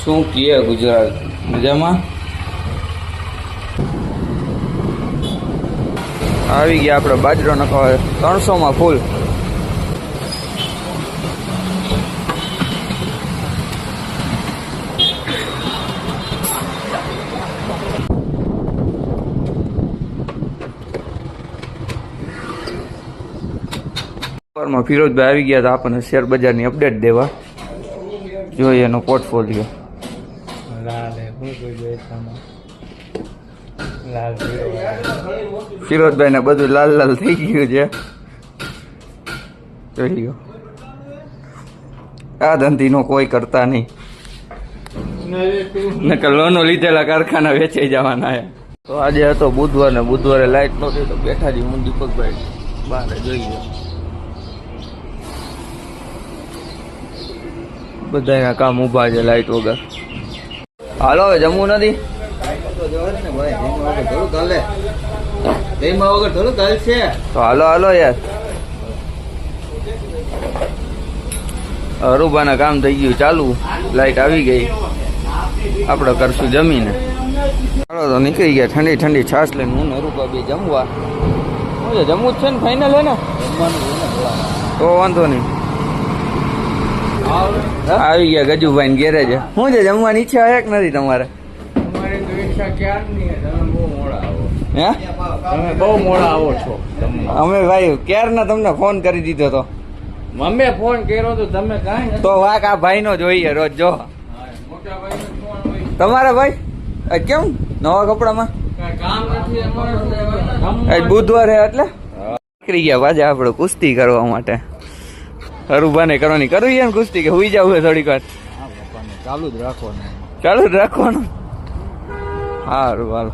શું કહે ગુજરાત મજામાં? આવી ગયા આપણે બાજરો નખાવે 300 ફૂલ. ફિરોજભાઈ આવી ગયા હતા આપણને શેર બજારની અપડેટ દેવા. જોઈએ એનો પોર્ટફોલિયો. ફિરોજભાઈ ને બધું લાલ લાલ થઈ ગયું છે. જોઈ લ્યો, આ ધંધીનો કોઈ કરતા નહીં. નકર લોનો લીધેલા કારખાના વેચાઈ જવાના. તો આજે હતો બુધવાર ને બુધવારે લાઈટ નહોતી તો બેઠા જી હું દીપકભાઈ બહાર જોઈ ગયો. બધા કામ ઉભા છે લાઈટ વગર. હાલો હવે જમવું નથી. તો હાલો હાલો યાર. અરુબાના કામ થઈ ગયું ચાલુ, લાઈટ આવી ગઈ, આપણે કરશું જમીને. હાલો તો નીકળી ગયા ઠંડી ઠંડી છાશ લઈને હું ને અરુબા બે જમવા. જમવું જ છે ને ફાઇનલ હે ને? તો વાંધો નહીં. આવી ગયા ગજુભાઈ ગેરેજ. શું છે જમવાની ઈચ્છા હે કે નથી તમારે? તમે બહુ મોડા આવો છો. અમે ભાઈ ક્યારના તમને ફોન કરી દીધો તો. અમે ફોન કર્યો તો તમે કાંઈ તો વાક આ ભાઈ નો જોઈએ રોજ. જો તમારા ભાઈ કેમ નવા કપડામાં કામ નથી બુધવાર હે એટલે નીકળી ગયા પાછા આપણે કુસ્તી કરવા માટે. હરુભાને કરવાની કરવી છે ને કુસ્તી, કે હુઈ જવું છે થોડીક વાર? ચાલુ જ રાખવાનું. ચાલુ જ રાખવાનું. સારું હાલો.